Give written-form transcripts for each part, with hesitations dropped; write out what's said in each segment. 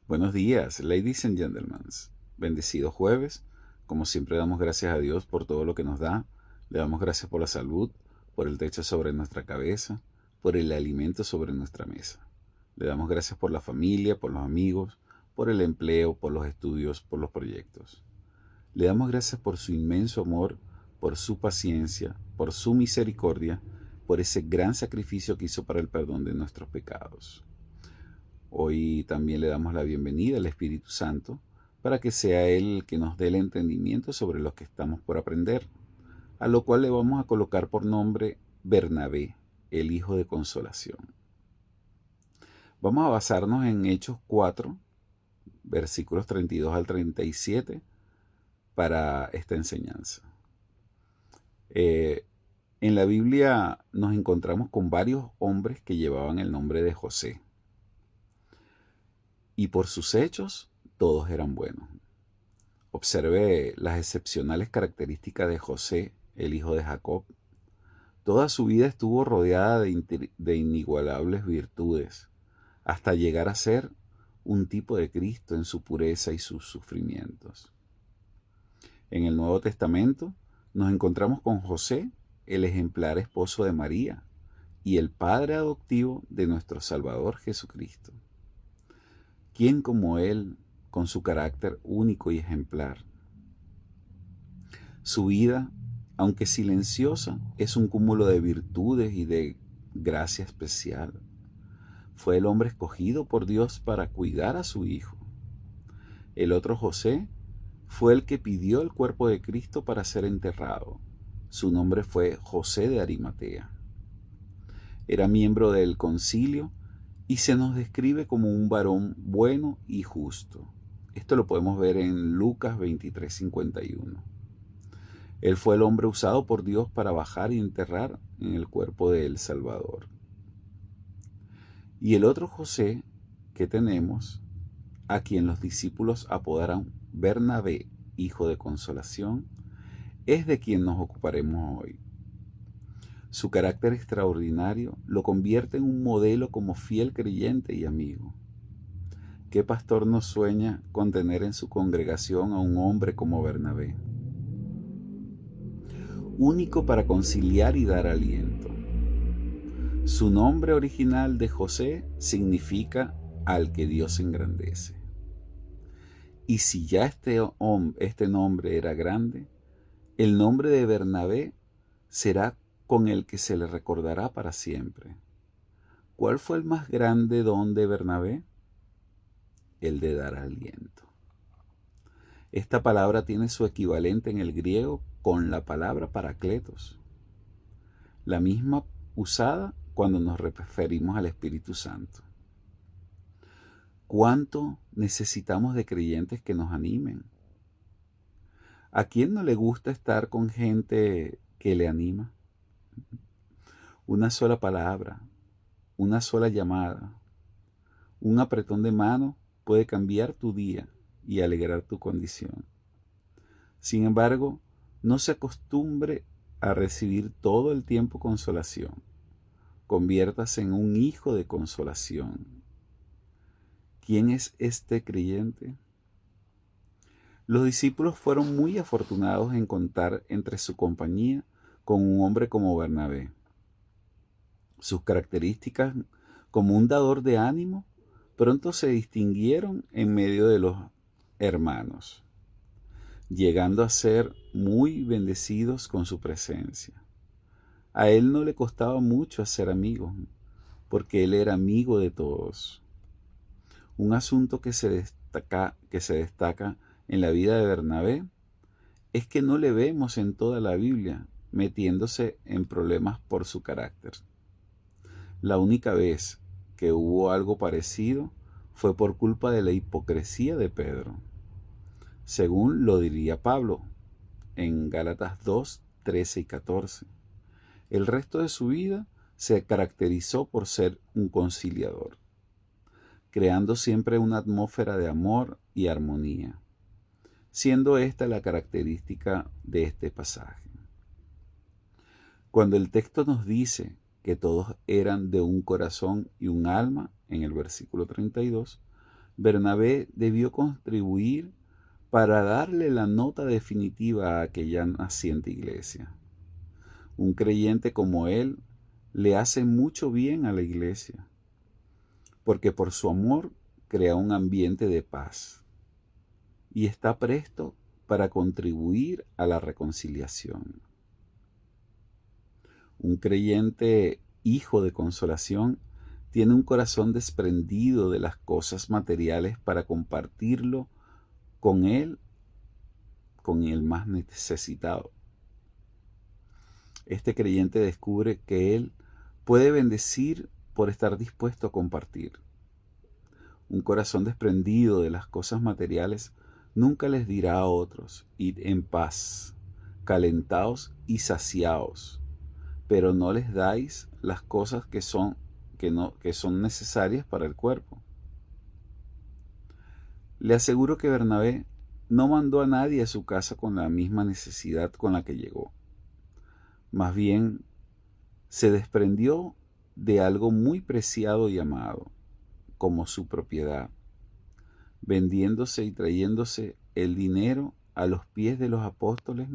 Buenos días, ladies and gentlemen. Bendecido jueves. Como siempre damos gracias a Dios por todo lo que nos da. Le damos gracias por la salud, por el techo sobre nuestra cabeza, por el alimento sobre nuestra mesa. Le damos gracias por la familia, por los amigos, por el empleo, por los estudios, por los proyectos. Le damos gracias por su inmenso amor, por su paciencia, por su misericordia, por ese gran sacrificio que hizo para el perdón de nuestros pecados. Hoy también le damos la bienvenida al Espíritu Santo para que sea Él el que nos dé el entendimiento sobre lo que estamos por aprender, a lo cual le vamos a colocar por nombre Bernabé, el Hijo de Consolación. Vamos a basarnos en Hechos 4, versículos 32 al 37, para esta enseñanza. En la Biblia nos encontramos con varios hombres que llevaban el nombre de José. Y por sus hechos, todos eran buenos. Observe las excepcionales características de José, el hijo de Jacob. Toda su vida estuvo rodeada de inigualables virtudes, hasta llegar a ser un tipo de Cristo en su pureza y sus sufrimientos. En el Nuevo Testamento nos encontramos con José, el ejemplar esposo de María, y el padre adoptivo de nuestro Salvador Jesucristo. ¿Quién como él, con su carácter único y ejemplar? Su vida, aunque silenciosa, es un cúmulo de virtudes y de gracia especial. Fue el hombre escogido por Dios para cuidar a su hijo. El otro José fue el que pidió el cuerpo de Cristo para ser enterrado. Su nombre fue José de Arimatea. Era miembro del concilio y se nos describe como un varón bueno y justo. Esto lo podemos ver en Lucas 23:51. Él fue el hombre usado por Dios para bajar y enterrar en el cuerpo del Salvador. Y el otro José que tenemos, a quien los discípulos apodaron Bernabé, hijo de consolación, es de quien nos ocuparemos hoy. Su carácter extraordinario lo convierte en un modelo como fiel creyente y amigo. ¿Qué pastor no sueña con tener en su congregación a un hombre como Bernabé? Único para conciliar y dar aliento. Su nombre original de José significa al que Dios engrandece. Y si ya este nombre era grande, el nombre de Bernabé será con el que se le recordará para siempre. ¿Cuál fue el más grande don de Bernabé? El de dar aliento. Esta palabra tiene su equivalente en el griego con la palabra paracletos, la misma usada cuando nos referimos al Espíritu Santo. ¿Cuánto necesitamos de creyentes que nos animen? ¿A quién no le gusta estar con gente que le anima? Una sola palabra, una sola llamada, un apretón de mano puede cambiar tu día y alegrar tu condición. Sin embargo, no se acostumbre a recibir todo el tiempo consolación. Conviértase en un hijo de consolación. ¿Quién es este creyente? Los discípulos fueron muy afortunados en contar entre su compañía con un hombre como Bernabé. Sus características como un dador de ánimo pronto se distinguieron en medio de los hermanos, llegando a ser muy bendecidos con su presencia. A él no le costaba mucho hacer amigos, porque él era amigo de todos. Un asunto que se destaca en la vida de Bernabé es que no le vemos en toda la Biblia metiéndose en problemas por su carácter. La única vez que hubo algo parecido fue por culpa de la hipocresía de Pedro, según lo diría Pablo en Gálatas 2, 13 y 14. El resto de su vida se caracterizó por ser un conciliador, creando siempre una atmósfera de amor y armonía, siendo esta la característica de este pasaje. Cuando el texto nos dice que todos eran de un corazón y un alma, en el versículo 32, Bernabé debió contribuir para darle la nota definitiva a aquella naciente iglesia. Un creyente como él le hace mucho bien a la iglesia, porque por su amor crea un ambiente de paz y está presto para contribuir a la reconciliación. Un creyente hijo de consolación tiene un corazón desprendido de las cosas materiales para compartirlo con el más necesitado. Este creyente descubre que él puede bendecir por estar dispuesto a compartir. Un corazón desprendido de las cosas materiales nunca les dirá a otros: id en paz, calentaos y saciaos, pero no les dais las cosas que son necesarias para el cuerpo. Le aseguro que Bernabé no mandó a nadie a su casa con la misma necesidad con la que llegó. Más bien, se desprendió de algo muy preciado y amado, como su propiedad, vendiéndose y trayéndose el dinero a los pies de los apóstoles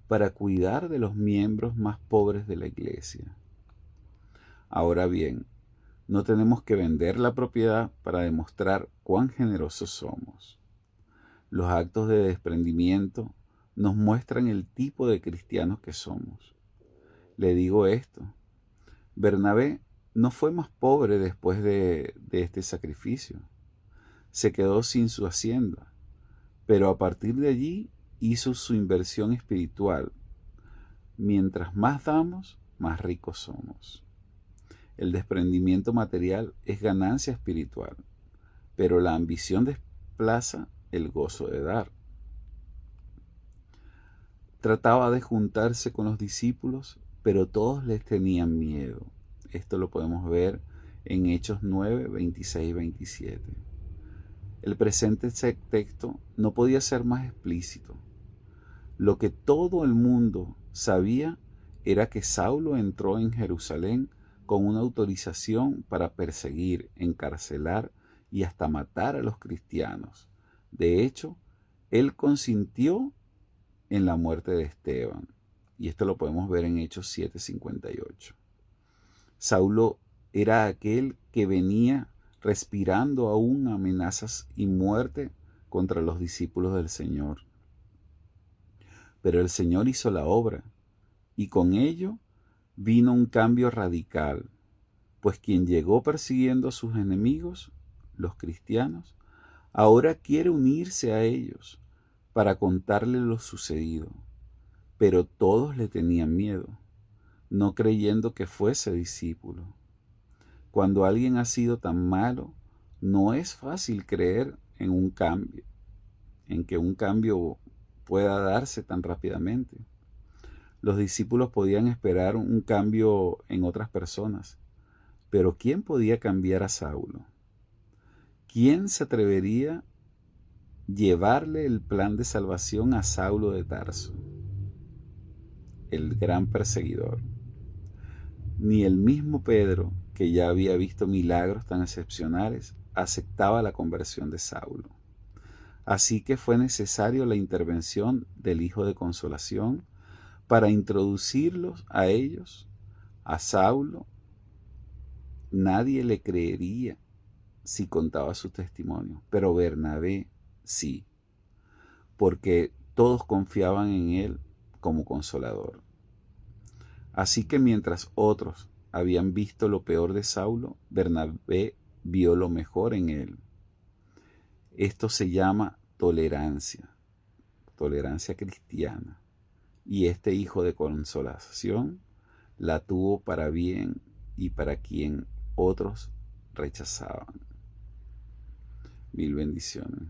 para cuidar de los miembros más pobres de la iglesia. Ahora bien, no tenemos que vender la propiedad para demostrar cuán generosos somos. Los actos de desprendimiento nos muestran el tipo de cristianos que somos. Le digo esto: Bernabé no fue más pobre después de este sacrificio. Se quedó sin su hacienda, pero a partir de allí hizo su inversión espiritual. Mientras más damos, más ricos somos. El desprendimiento material es ganancia espiritual, pero la ambición desplaza el gozo de dar. Trataba de juntarse con los discípulos, pero todos les tenían miedo. Esto lo podemos ver en Hechos 9, 26 y 27. El presente texto no podía ser más explícito. Lo que todo el mundo sabía era que Saulo entró en Jerusalén con una autorización para perseguir, encarcelar y hasta matar a los cristianos. De hecho, él consintió en la muerte de Esteban, y esto lo podemos ver en Hechos 7:58. Saulo era aquel que venía respirando aún amenazas y muerte contra los discípulos del Señor. Pero el Señor hizo la obra, y con ello vino un cambio radical, pues quien llegó persiguiendo a sus enemigos, los cristianos, ahora quiere unirse a ellos para contarle lo sucedido. Pero todos le tenían miedo, no creyendo que fuese discípulo. Cuando alguien ha sido tan malo, no es fácil creer en un cambio, en que un cambio pueda darse tan rápidamente. Los discípulos podían esperar un cambio en otras personas, pero ¿quién podía cambiar a Saulo? ¿Quién se atrevería a llevarle el plan de salvación a Saulo de Tarso, el gran perseguidor? Ni el mismo Pedro, que ya había visto milagros tan excepcionales, aceptaba la conversión de Saulo. Así que fue necesario la intervención del Hijo de Consolación para introducirlos a ellos. A Saulo nadie le creería si contaba su testimonio, pero Bernabé sí, porque todos confiaban en él como consolador. Así que mientras otros habían visto lo peor de Saulo, Bernabé vio lo mejor en él. Esto se llama tolerancia cristiana. Y este hijo de consolación la tuvo para bien y para quien otros rechazaban. Mil bendiciones.